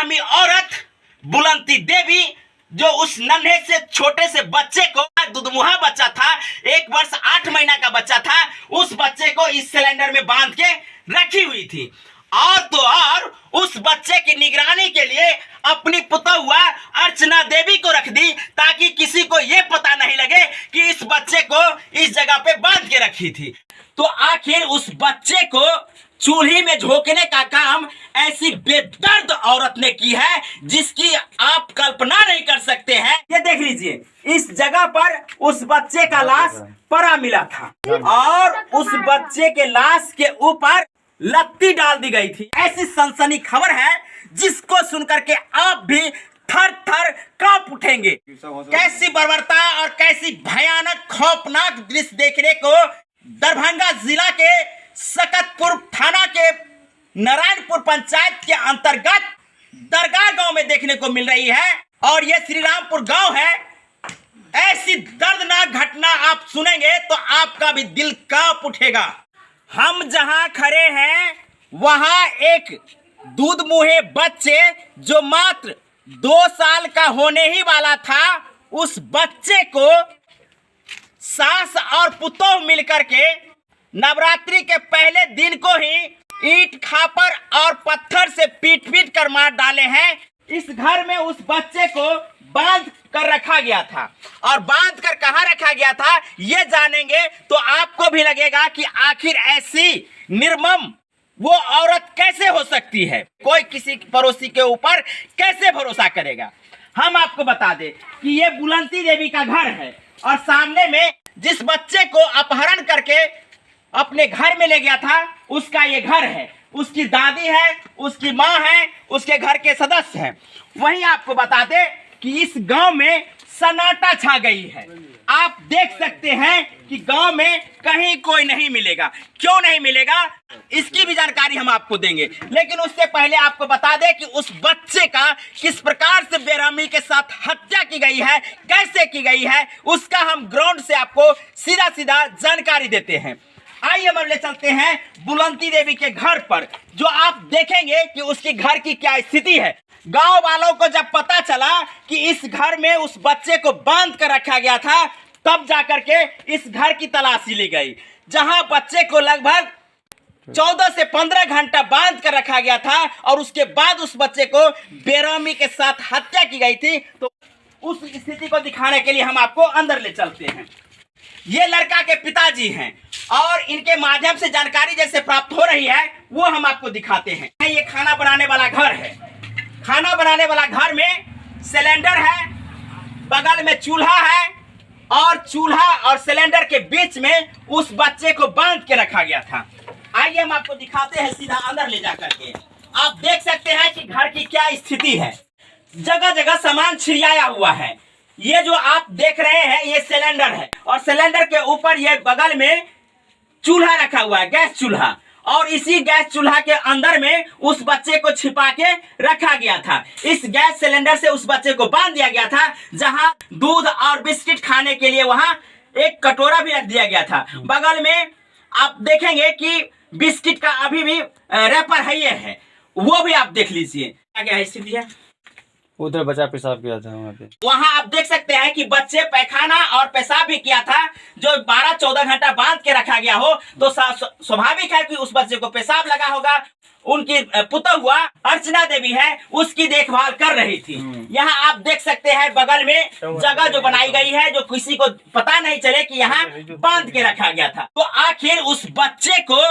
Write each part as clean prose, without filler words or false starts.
बेरहमी औरत बुलंती देवी जो उस नन्हे से छोटे से बच्चे को, दुधमुहा बच्चा था, 1 वर्ष 8 महीना का बच्चा था, उस बच्चे को इस सिलेंडर में बांध के रखी हुई थी। और तो और उस बच्चे की निगरानी के लिए अपनी पुतौआ अर्चना देवी को रख दी, ताकि किसी को यह पता नहीं लगे कि इस बच्चे को इस जगह पे बांध के रखी थी। तो आखिर उस बच्चे को चूल्ही में झोंकने का काम ऐसी बेदर्द औरत ने की है जिसकी आप कल्पना नहीं कर सकते हैं। ये देख लीजिए, इस जगह पर उस बच्चे का लाश पड़ा मिला था और उस बच्चे के लाश के ऊपर लत्ती डाल दी गई थी। ऐसी सनसनी खबर है जिसको सुनकर के आप भी थर थर कांप उठेंगे। कैसी बर्बरता और कैसी भयानक खौफनाक दृश्य देखने को दरभंगा जिला के सकतपुर थाना के नारायणपुर पंचायत के अंतर्गत दरगाह गांव में देखने को मिल रही है। और यह श्री रामपुर गांव है। ऐसी दर्दनाक घटना आप सुनेंगे तो आपका भी दिल कांप उठेगा। हम जहां खड़े हैं वहां एक दूध मुहे बच्चे जो मात्र 2 साल का होने ही वाला था, उस बच्चे को सास और पुतोह मिलकर के नवरात्रि के पहले दिन को ही ईंट खापर और पत्थर से पीट पीट कर मार डाले हैं। इस घर में उस बच्चे को बांध कर रखा गया था और बांध कर कहाँ रखा गया था ये जानेंगे तो आपको भी लगेगा कि आखिर ऐसी निर्मम वो औरत कैसे हो सकती है। कोई किसी पड़ोसी के ऊपर कैसे भरोसा करेगा। हम आपको बता दें कि ये बुलंती देवी का घर है और सामने में जिस बच्चे को अपहरण करके अपने घर में ले गया था उसका ये घर है। उसकी दादी है, उसकी माँ है, उसके घर के सदस्य हैं। वहीं आपको बता दें कि इस गांव में सन्नाटा छा गई है। आप देख सकते हैं कि गांव में कहीं कोई नहीं मिलेगा। क्यों नहीं मिलेगा इसकी भी जानकारी हम आपको देंगे, लेकिन उससे पहले आपको बता दें कि उस बच्चे का किस प्रकार से बेरहमी के साथ हत्या की गई है, कैसे की गई है, उसका हम ग्राउंड से आपको सीधा सीधा जानकारी देते हैं। आइए हम ले चलते हैं बुलंती देवी के घर पर, जो आप देखेंगे कि उसकी घर की क्या स्थिति है। गांव वालों को जब पता चला कि इस घर में उस बच्चे को बांध कर रखा गया था, तब जाकर के इस घर की तलाशी ली गई, जहां बच्चे को लगभग 14 से 15 घंटा बांध कर रखा गया था और उसके बाद उस बच्चे को बेरहमी के साथ हत्या की गई थी। तो उस स्थिति को दिखाने के लिए हम आपको अंदर ले चलते हैं। ये लड़का के पिताजी हैं और इनके माध्यम से जानकारी जैसे प्राप्त हो रही है वो हम आपको दिखाते हैं। ये खाना बनाने वाला घर है। खाना बनाने वाला घर में सिलेंडर है, बगल में चूल्हा है और चूल्हा और सिलेंडर के बीच में उस बच्चे को बांध के रखा गया था। आइए हम आपको दिखाते हैं सीधा अंदर ले जाकर के। आप देख सकते हैं कि घर की क्या स्थिति है। जगह जगह सामान छिड़ियाया हुआ है। ये जो आप देख रहे हैं ये सिलेंडर है और सिलेंडर के ऊपर ये बगल में चूल्हा रखा हुआ है, गैस चूल्हा, और इसी गैस चूल्हा के अंदर में उस बच्चे को छिपा के रखा गया था। इस गैस सिलेंडर से उस बच्चे को बांध दिया गया था, जहां दूध और बिस्किट खाने के लिए वहां एक कटोरा भी रख दिया गया था। बगल में आप देखेंगे कि बिस्किट का अभी भी रैपर है, ये है, वो भी आप देख लीजिए। क्या स्थिति है, उधर बच्चा पेशाब किया था वहाँ पे। वहां आप देख सकते हैं कि बच्चे पैखाना और पेशाब भी किया था। जो 12-14 घंटा बांध के रखा गया हो तो स्वाभाविक है कि उस बच्चे को पेशाब लगा होगा। उनकी पुतौआ अर्चना देवी है, उसकी देखभाल कर रही थी। यहाँ आप देख सकते हैं बगल में जगह जो बनाई गई है, जो किसी को पता नहीं चले कि यहाँ बांध के रखा गया था। तो आखिर उस बच्चे को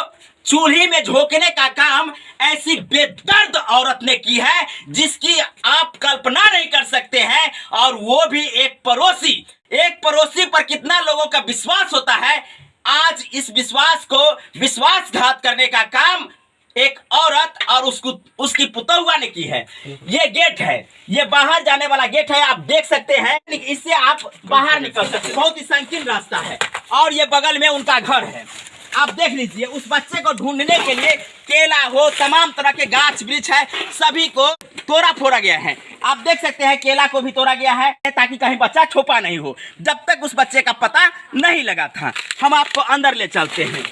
चूल्ही में झोंकने का काम ऐसी बेदर्द औरत ने की है जिसकी आप कल्पना नहीं कर सकते हैं। और वो भी एक पड़ोसी पर कितना लोगों का विश्वास होता है। आज इस विश्वास को विश्वासघात करने का काम एक औरत और उसकी पुतौआ ने की है। ये गेट है, ये बाहर जाने वाला गेट है, आप देख सकते हैं। इससे आप बाहर निकल सकते हैं, बहुत ही संकीर्ण रास्ता है। और ये बगल में उनका घर है। आप देख लीजिए, उस बच्चे को ढूंढने के लिए केला हो, तमाम तरह के गाछ वृक्ष है, सभी को तोड़ा फोड़ा गया है। आप देख सकते हैं केला को भी तोड़ा गया है ताकि कहीं बच्चा छुपा नहीं हो, जब तक उस बच्चे का पता नहीं लगा था। हम आपको अंदर ले चलते हैं।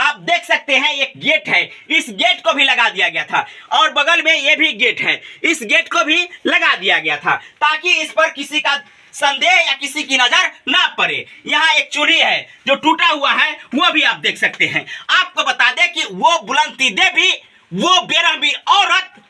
आप देख सकते हैं एक गेट है, इस गेट को भी लगा दिया गया था और बगल में ये भी गेट है, इस गेट को भी लगा दिया गया था ताकि इस पर किसी का संदेह या किसी की नजर ना पड़े। यहाँ एक चूल्ही है जो टूटा हुआ है, वो भी आप देख सकते हैं। आपको बता दें कि वो बुलंदी देवी, वो बेरहमी औरत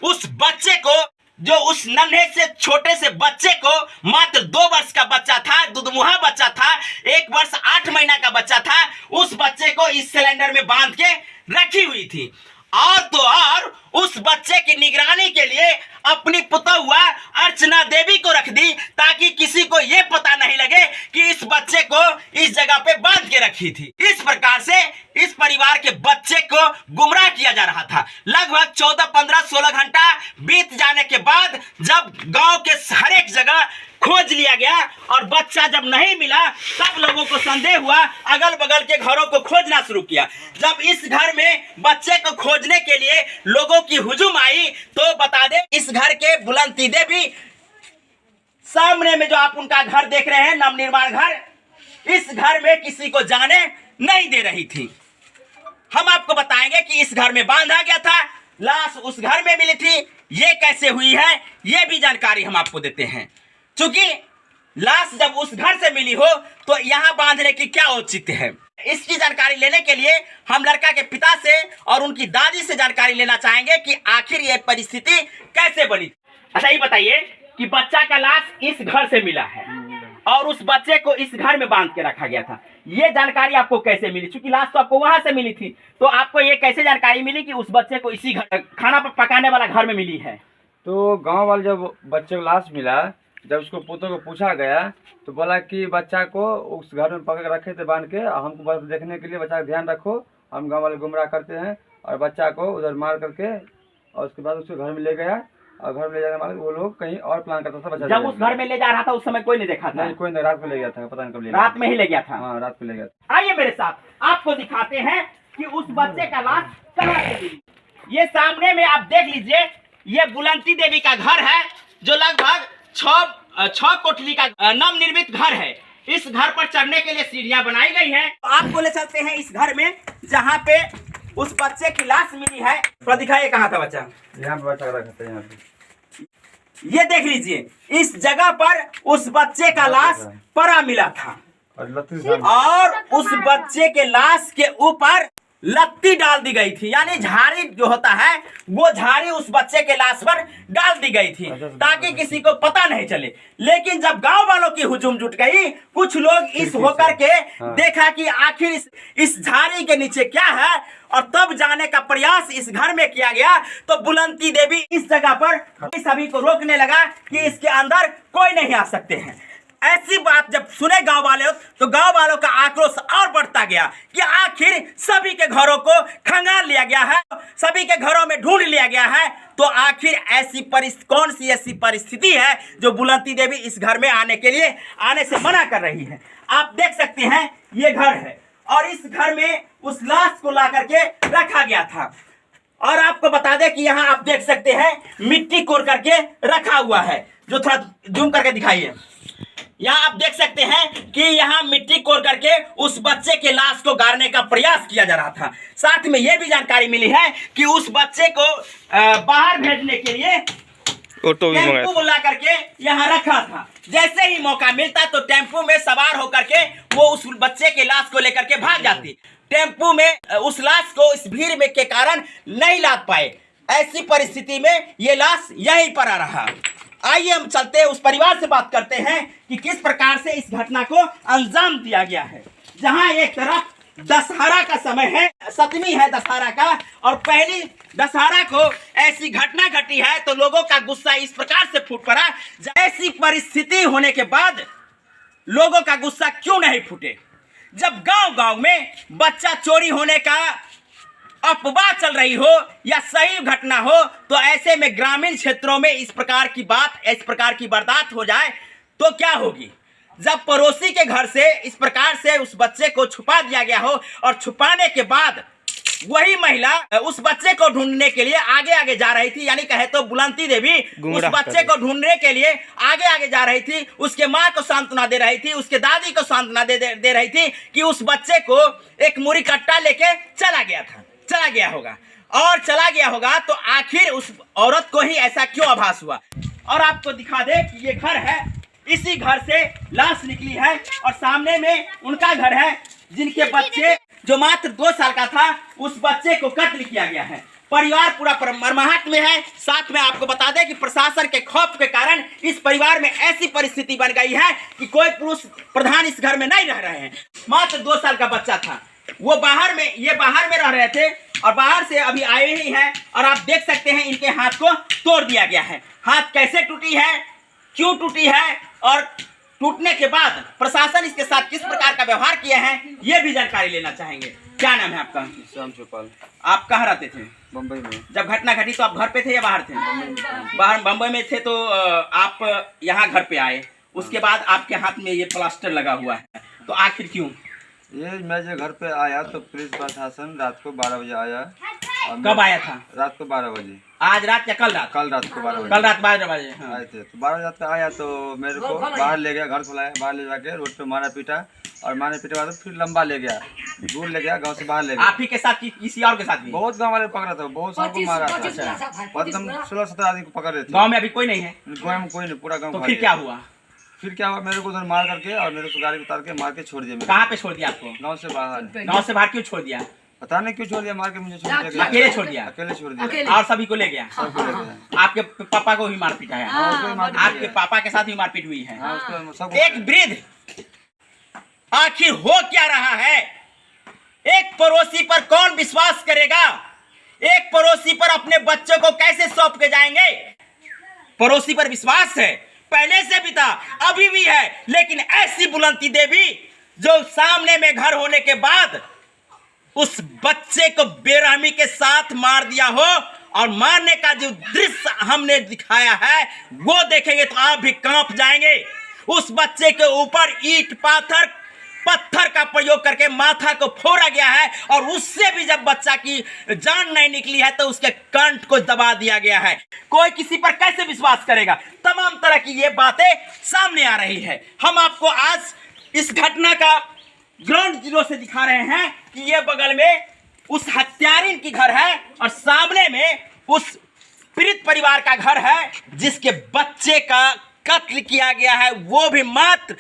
उस बच्चे को, जो उस नन्हे से छोटे से बच्चे को, मात्र 2 वर्ष का बच्चा था, दुधमुहा बच्चा था, 1 वर्ष 8 महीना का बच्चा था, उस बच्चे को इस सिलेंडर में बांध के रखी हुई थी। और तो और उस बच्चे की निगरानी के लिए अपनी पुतौआ अर्चना देवी को रख दी ताकि किसी को यह पता नहीं लगे कि इस बच्चे को इस जगह पे बांध के रखी थी। इस प्रकार से इस परिवार के बच्चे को गुमराह किया जा रहा था। लगभग 14, 15, 16 घंटा बीत जाने के बाद जब गांव के हर एक जगह खोज लिया गया और बच्चा जब नहीं मिला, तब लोगों को संदेह हुआ, अगल बगल के घरों को खोजना शुरू किया। जब इस घर में बच्चे को खोजने के लिए लोगों की हुजूम आई तो बता दें, इस घर के बुलंदी देवी सामने में जो आप उनका घर देख रहे हैं, नवनिर्माण घर, इस घर में किसी को जाने नहीं दे रही थी। हम आपको बताएंगे कि इस घर में बांधा गया था, लाश उस घर में मिली थी, ये कैसे हुई है ये भी जानकारी हम आपको देते हैं। चूंकि लाश जब उस घर से मिली हो तो यहाँ बांधने की क्या औचित्य है, इसकी जानकारी लेने के लिए हम लड़का के पिता से और उनकी दादी से जानकारी लेना चाहेंगे कि आखिर ये परिस्थिति कैसे बनी। अच्छा ये बताइए कि बच्चा का लाश इस घर से मिला है और उस बच्चे को इस घर में बांध के रखा गया था, ये जानकारी आपको कैसे मिली? चूंकि लाश तो आपको वहां से मिली थी, तो आपको ये कैसे जानकारी मिली कि उस बच्चे को इसी घर, खाना पकाने वाला घर में मिली है? तो गांव वाले जब बच्चे को लाश मिला, जब उसको पुतों को पूछा गया तो बोला कि बच्चा को उस घर में पकड़ रखे थे बांध के, हमको बस देखने के लिए बच्चा का ध्यान रखो, हम गांव वाले गुमराह करते हैं, और बच्चा को उधर मार करके और उसके बाद उसको घर में ले गया और घर में ले जाने वाले वो लोग कहीं और प्लान करता था। बच्चा जब उस घर में ले जा रहा था उस समय कोई नहीं देखा था? नहीं, कोई नहीं, रात को ले गया था, पता नहीं कब ले गया। रात में ही ले गया था? हाँ, रात को ले गया था। आइए मेरे साथ, आपको दिखाते हैं कि उस बच्चे का लाश कहाँ से मिली। ये सामने में आप देख लीजिए, ये बुलंदी देवी का घर है जो लगभग 6 कोठली का नवनिर्मित घर है। इस घर पर चढ़ने के लिए सीढ़ियां बनाई गई हैं। तो आपको ले चलते हैं इस घर में जहां पे उस बच्चे की लाश मिली है। थोड़ा दिखाइए कहाँ था बच्चा? यहाँ पे बच्चा रखा था, यहाँ पे। ये देख लीजिए, इस जगह पर उस बच्चे का लाश पड़ा मिला था और उस बच्चे के लाश के ऊपर लत्ती डाल दी गई थी, यानी झाड़ी जो होता है वो झाड़ी उस बच्चे के लाश पर डाल दी गई थी ताकि किसी को पता नहीं चले। लेकिन जब गांव वालों की हुजूम जुट गई, कुछ लोग इस होकर के देखा कि आखिर इस झाड़ी के नीचे क्या है, और तब जाने का प्रयास इस घर में किया गया तो बुलंदी देवी इस जगह पर सभी को रोकने लगा कि इसके अंदर कोई नहीं आ सकते हैं। ऐसी बात जब सुने गांव वाले तो गांव वालों का आक्रोश और बढ़ता गया कि आखिर सभी के घरों को खंगाल लिया गया है, सभी के घरों में ढूंढ लिया गया है। तो आखिर ऐसी कौन सी ऐसी परिस्थिति है जो बुलंदी देवी इस घर में आने से मना कर रही है? आप देख सकते हैं ये घर है और इस घर में उस लाश को ला करके रखा गया था। और आपको बता दें कि यहाँ आप देख सकते हैं मिट्टी कोर करके रखा हुआ है, जो थोड़ा जूम करके दिखाइए। यहाँ आप देख सकते हैं कि यहाँ मिट्टी कोर करके उस बच्चे के लाश को गाड़ने का प्रयास किया जा रहा था। साथ में यह भी जानकारी मिली है कि उस बच्चे को बाहर भेजने के लिए टेम्पू बुला करके यहाँ रखा था। जैसे ही मौका मिलता तो टेम्पू में सवार होकर के वो उस बच्चे के लाश को लेकर के भाग जाती। टेम्पू में उस लाश को इस भीड़ में के कारण नहीं लाद पाए। ऐसी परिस्थिति में ये लाश यहीं पर आ रहा। आइए हम चलते हैं उस परिवार से बात करते हैं कि किस प्रकार से इस घटना को अंजाम दिया गया है। जहां एक तरफ दशहरा का समय है, 7वीं है दशहरा का, और पहली दशहरा को ऐसी घटना घटी है तो लोगों का गुस्सा इस प्रकार से फूट पड़ा। ऐसी परिस्थिति होने के बाद लोगों का गुस्सा क्यों नहीं फूटे? जब गांव-गांव में बच्चा चोरी होने का अफवाह चल रही हो या सही घटना हो, तो ऐसे में ग्रामीण क्षेत्रों में इस प्रकार की वारदात हो जाए तो क्या होगी? जब पड़ोसी के घर से इस प्रकार से उस बच्चे को छुपा दिया गया हो और छुपाने के बाद वही महिला उस बच्चे को ढूंढने के लिए आगे आगे जा रही थी, यानी कहे तो बुलंती देवी उस बच्चे को ढूंढने के लिए आगे आगे जा रही थी। उसके माँ को सांत्वना दे रही थी, उसके दादी को सांत्वना दे रही थी कि उस बच्चे को एक मुरी कट्टा लेके चला गया होगा और चला गया होगा। तो आखिर उस औरत को ही ऐसा क्यों आभास हुआ। और आपको दिखा दे कि ये घर है, इसी घर से लाश निकली है और सामने में उनका घर है जिनके बच्चे जो मात्र 2 साल का था, उस बच्चे को कत्ल किया गया है। परिवार पूरा मरमाहट में है। साथ में आपको बता दें कि प्रशासन के खौफ के कारण इस परिवार में ऐसी परिस्थिति बन गई है कि कोई पुरुष प्रधान इस घर में नहीं रह रहे हैं। मात्र 2 साल का बच्चा था, वो बाहर में रह रहे थे और बाहर से अभी आए ही हैं। और आप देख सकते हैं इनके हाथ को तोड़ दिया गया है। हाथ कैसे टूटी है, क्यों टूटी है और टूटने के बाद प्रशासन इसके साथ किस प्रकार का व्यवहार किया है, ये भी जानकारी लेना चाहेंगे। क्या नाम है आपका? श्याम चौपाल। आप कहाँ रहते थे? बम्बई में। जब घटना घटी तो आप घर पे थे या बाहर थे? बाहर बम्बई में थे। तो आप यहाँ घर पे आए, उसके बाद आपके हाथ में ये प्लास्टर लगा हुआ है, तो आखिर क्यों? ये मैं जब घर पे आया तो पुलिस प्रशासन रात को 12 बजे आया। कब आया था? रात को 12 बजे। आज रात या कल रात? कल रात को 12 बजे। कल रात 12 बजे आए थे। तो 12 बजे रात आया तो मेरे को बाहर ले गया, घर खुलाया, बाहर ले जाके रोड पे मारा पीटा और मारने पीटे बाद फिर लंबा ले गया, दूर ले गया, गाँव से बाहर ले गया। आप ही के साथ किसी और के साथ भी? बहुत गाँव वाले पकड़ा था, बहुत सबको मारा था। 16-17 आदमी को पकड़ रहे थे। गाँव में अभी कोई नहीं है? गाँव में कोई नहीं, पूरा गाँव। तो फिर क्या हुआ? फिर क्या हुआ, मेरे को उधर मार करके और मेरे को गाड़ी उतार के मार के छोड़ दिया। कहाँ पे छोड़ दिया आपको? गाँव से बाहर। गाँव से बाहर क्यों छोड़ दिया? पता नहीं क्यों छोड़ दिया, मार के मुझे छोड़ दिया। अकेले छोड़ दिया? अकेले छोड़ दिया और सभी को ले गया? सबको ले गया। आपके पापा को भी मार पीटा है? आपके पापा के साथ भी मारपीट हुई है? एक वृद्ध, आखिर हो क्या रहा है? एक पड़ोसी पर कौन विश्वास करेगा? एक पड़ोसी पर अपने बच्चों को कैसे सौंप के जाएंगे? पड़ोसी पर विश्वास है, पहले से भी था, अभी भी है, लेकिन ऐसी बुलंती देवी जो सामने में घर होने के बाद उस बच्चे को बेरहमी के साथ मार दिया हो, और मारने का जो दृश्य हमने दिखाया है वो देखेंगे तो आप भी कांप जाएंगे। उस बच्चे के ऊपर ईंट पत्थर का प्रयोग करके माथा को फोड़ा गया है और उससे भी जब बच्चा की जान नहीं निकली है तो उसके कंठ को दबा दिया गया है। कोई किसी पर कैसे विश्वास करेगा? तमाम तरह की ये बातें सामने आ रही है। हम आपको आज इस घटना का ग्राउंड जीरो से दिखा रहे हैं कि ये बगल में उस हत्यारिन की घर है और सामने में उस पीड़ित परिवार का घर है जिसके बच्चे का कत्ल किया गया है, वो भी मात्र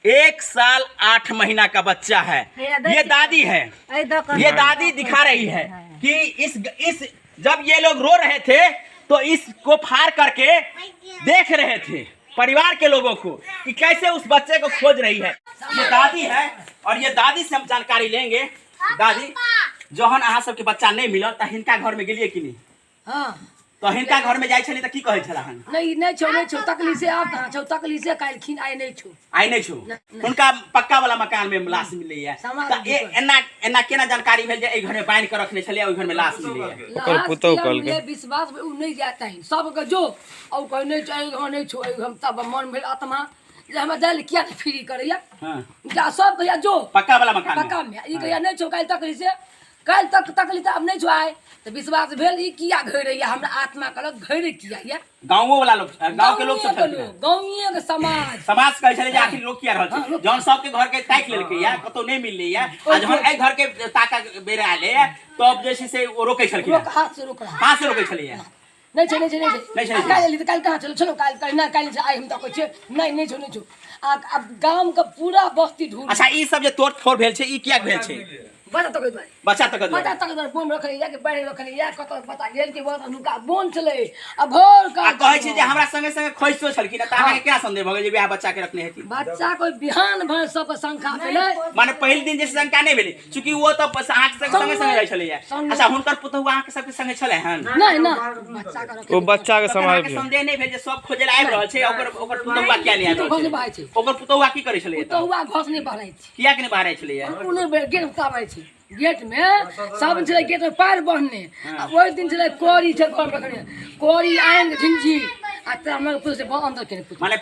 1 साल 8 महीना का बच्चा है। ये दादी है, ये दादी दिखा रही है कि इस जब ये लोग रो रहे थे तो इसको फाड़ करके देख रहे थे परिवार के लोगों को कि कैसे उस बच्चे को खोज रही है। ये दादी है और ये दादी से हम जानकारी लेंगे। दादी, जहन अहाँ सबके बच्चा नहीं मिला तो हिनका घर में गेलिए कि नहीं? हाँ, तो हिनका घर में जाय छली त की कहै छला हन? नहीं छो तकली से आप कहाँ छो, तकली से काल्खिन आए नहीं छो। आई नहीं छो उनका पक्का वाला मकान में लाश मिलै है। त एना केना जानकारी भेल जे ए घर में बांध के रखने छलिए, ओइ घर में लाश मिलै है? ओकर पुतौ कल के विश्वास उ नहीं जाता है सब के जो और कोई नहीं चाहिए घर नहीं छो। हम तब मन भेल आत्मा जे हम दल किया फ्री करैया। हां, जा सब भैया जो पक्का वाला मकान में ई कहिया नहीं छो काल तकली से, काल तक तकली त अब नहीं छो आए तो विश्वास भेल ई किया घर रही हमरा आत्मा कहलक घर किया या गांवो वाला लोग, गांव के लोग सब गांवये के समाज कहै छले जे आखिर लोग किया रहल छै जौन सब के घर के ताक लेलकै या कतो नहीं मिललै या आज हम ए घर के ताका बेरे आले तो अब जैसे से वो रोकै छलखिन, हाथ से रोकै छलै या नहीं छे काल कहाँ चलो चलो काल ना काल से आए हम तो कहै नहीं छो अब गांव का पूरा बस्ती ढूंढ। अच्छा, ई सब जे तोड़ फोड़ भेल छै ई किया भेल छै? बच्चा तक बोन रखले या के बाहर रखले या कत पता गेल के बहुत अनुका बोन चले अब भोर का कहै छै जे हमरा संगे संगे खोइसो छलखिन त अहाँ के क्या संदेह भ गेल जे बियाह बच्चा के रखने हेती? बच्चा कोई बिहान भर सब शंका भेले, माने पहिल दिन जैसे शंका नहीं भेले चूंकि वो तो अहाँ के संगे संगे जाय छले या। अच्छा, हुनकर पुतहु अहाँ के सब के संगे छले हन? नहीं ना बच्चा का रखे, ओ बच्चा के समाज के संदेह नहीं भेल जे सब खोजे ला आबि रहल छै ओकर पुतहुआ क्या नहीं आबि रहल छै? ओकर पुतहुआ की करै छले? पुतहुआ घोष नहीं भरै छै। किया के नहीं बाहर छले या? उन्हें गेट ताबै छै, गेट में सब चले गेट में पार बढ़ने वही दिन चले कोरी छे घर पकड़े कोरी आएंगे झिंझी आ त हमर पुलिस से अंदर के पूछ माने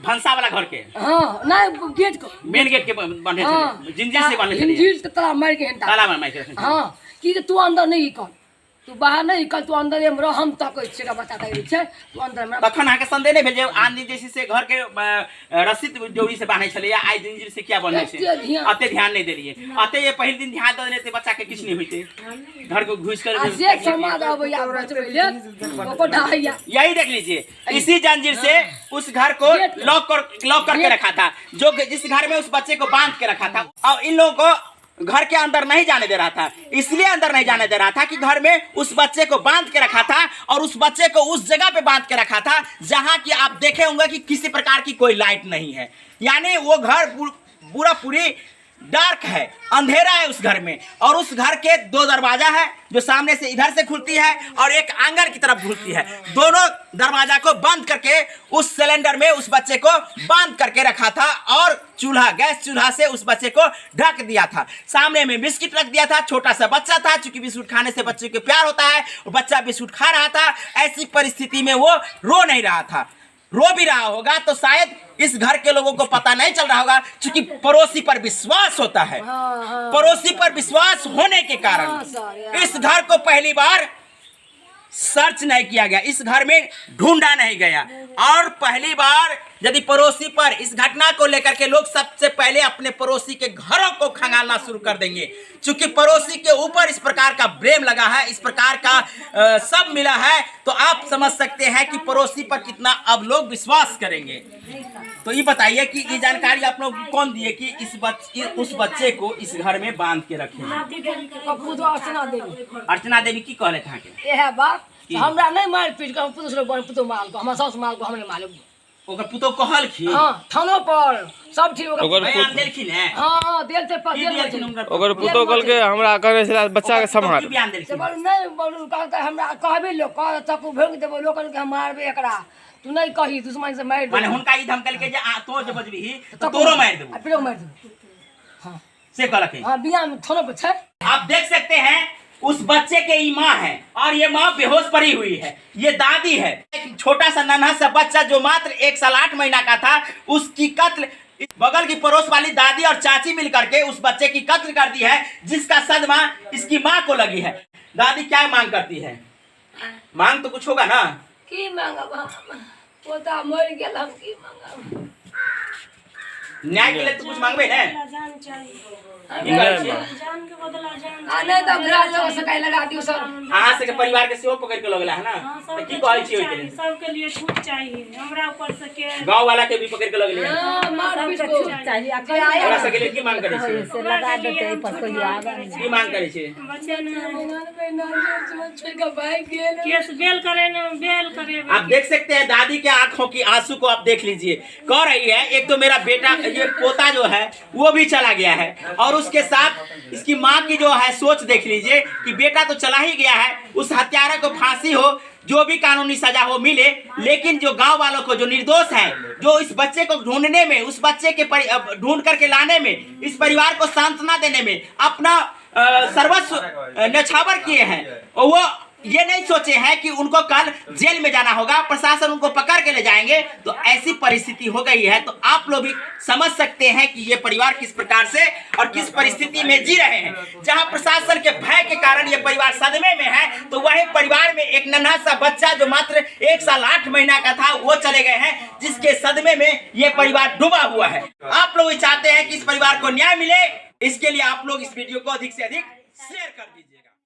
भंसा वाला घर के? हां ना गेट को मेन गेट के बंधे छले, जिंजीर से बंधे छले, जिंजीर से ताला मार के हंता ताला मार के। हां कि तू अंदर नहीं कर, तू बाहर नहीं कर, तू अंदर में रह, हम तक का बच्चा कह छै तू अंदर में। तखन अहाँके संदेह नहीं भेल जे आन दिन जैसे से घर के रस्सी डोरी से बांधे छले या आई दिन से क्या बने छै अते ध्यान नहीं देलिए, अते ये पहिल दिन ध्यान देने ते बच्चा के किछ नहीं होइते, घर को घुस कर जे समाज आबै या बचबै ले ओको ढाइया। यही देख लीजिए, इसी जंजीर से उस घर को लॉक करके रखा था, जो जिस घर में उस बच्चे को बांध के रखा था, और इन लोगों को घर के अंदर नहीं जाने दे रहा था। इसलिए अंदर नहीं जाने दे रहा था कि घर में उस बच्चे को बांध के रखा था, और उस बच्चे को उस जगह पे बांध के रखा था जहां कि आप देखे होंगे कि किसी प्रकार की कोई लाइट नहीं है, यानी वो घर पूरी डार्क है, अंधेरा है उस घर में। और उस घर के 2 दरवाजा है जो सामने से इधर से खुलती है और एक आंगन की तरफ खुलती है। दोनों दरवाजा को बंद करके उस सिलेंडर में उस बच्चे को बांध करके रखा था, और गैस चूल्हा से उस बच्चे को ढक दिया था। सामने में बिस्किट रख दिया था, छोटा सा बच्चा था, चूंकि बिस्कुट खाने से बच्चे को प्यार होता है, बच्चा बिस्कुट खा रहा था। ऐसी परिस्थिति में वो रो नहीं रहा था, रो भी रहा होगा तो शायद इस घर के लोगों को पता नहीं चल रहा होगा, क्योंकि पड़ोसी पर विश्वास होता है। पड़ोसी पर विश्वास होने के कारण इस घर को पहली बार सर्च नहीं किया गया, इस घर में ढूंढा नहीं गया। और पहली बार यदि पड़ोसी पर इस घटना को लेकर के लोग सबसे पहले अपने पड़ोसी के घरों को खंगालना शुरू कर देंगे, क्योंकि पड़ोसी के ऊपर इस प्रकार का प्रेम लगा है, इस प्रकार का सब मिला है, तो आप समझ सकते हैं कि पड़ोसी पर कितना अब लोग विश्वास करेंगे। तो ये बताइए कि ये जानकारी आप लोग कौन दिए कि उस बच्चे को इस घर में बांध के रखे? अर्चना देवी की कहले था के बात हमरा नहीं मार पीट के पुतो माल को, हमरा सास माल को हमने मालूम ओकर पुतो कहलखिन। हां थानो पर सब ठीक ओकर बयान देलखिन है। हां देलते पर देलखिन ओकर पुतो कहल के हमरा करे से बच्चा के संभाल की बयान देलखिन? नहीं बोलू कहते हमरा कहबे लोग कह तक भेंग देबो लोकन के हम मारबे एकरा, तू नहीं कही दुश्मन से मार दे। माने हुनका ई धमकल के जे तो जे बजबी तो तोरो मार देबो, फिरो मार देबो। हां से कहलखिन। हां बियान में थानो पर छै। आप देख सकते हैं उस बच्चे के ई माँ है, और ये माँ बेहोश पड़ी हुई है, ये दादी है। एक छोटा सा नन्हा सा बच्चा जो मात्र 1 साल 8 महीना का था, उसकी कत्ल बगल की पड़ोस वाली दादी और चाची मिलकर के उस बच्चे की कत्ल कर दी है, जिसका सदमा इसकी माँ को लगी है। दादी क्या मांग करती है? मांग तो कुछ होगा ना? की मांगब? पोता मर गेल, हम की मांगब? न्याय के लिए तो कुछ मांगबे ना? जान के बदला जान नहीं तो घरा जो सकाई लगा दियो सर। अहाँ से के परिवार के सेहो पकड़ के लगला है ना, तो की कहै छी ओइ के? सबके लिए छूट चाहिए, हमरा ऊपर से के गांव वाला के भी पकड़ के लगले है। हां मार पीट को चाहिए। हमरा से के लिए की मांग करै छी? से लगा देते पर कोई आगा की मांग करै छी? बच्चे ने छोड़ के भाग गेल, केस बेल करे ना, बेल करे। आप देख सकते हैं दादी के आंखों की आंसू को आप देख लीजिए, कह रही है एक तो मेरा बेटा ये पोता जो है वो भी चला गया है, और उसके साथ इसकी माँ की जो है सोच देख लीजिए कि बेटा तो चला ही गया है, उस हत्यारा को फांसी हो, जो भी कानूनी सजा हो मिले, लेकिन जो गांव वालों को जो निर्दोष है, जो इस बच्चे को ढूंढने में, उस बच्चे के ढूंढ करके लाने में, इस परिवार को सांत्वना देने में अपना सर्वस्व न्यौछावर किए हैं, और वो ये नहीं सोचे हैं कि उनको कल जेल में जाना होगा, प्रशासन उनको पकड़ के ले जाएंगे। तो ऐसी परिस्थिति हो गई है, तो आप लोग भी समझ सकते हैं कि ये परिवार किस प्रकार से और किस परिस्थिति में जी रहे हैं। जहां प्रशासन के भय के कारण ये परिवार सदमे में है, तो वही परिवार में एक नन्हा सा बच्चा जो मात्र 1 साल 8 महीना का था वो चले गए हैं, जिसके सदमे में ये परिवार डूबा हुआ है। आप लोग चाहते हैं कि इस परिवार को न्याय मिले, इसके लिए आप लोग इस वीडियो को अधिक से अधिक शेयर कर दीजिए।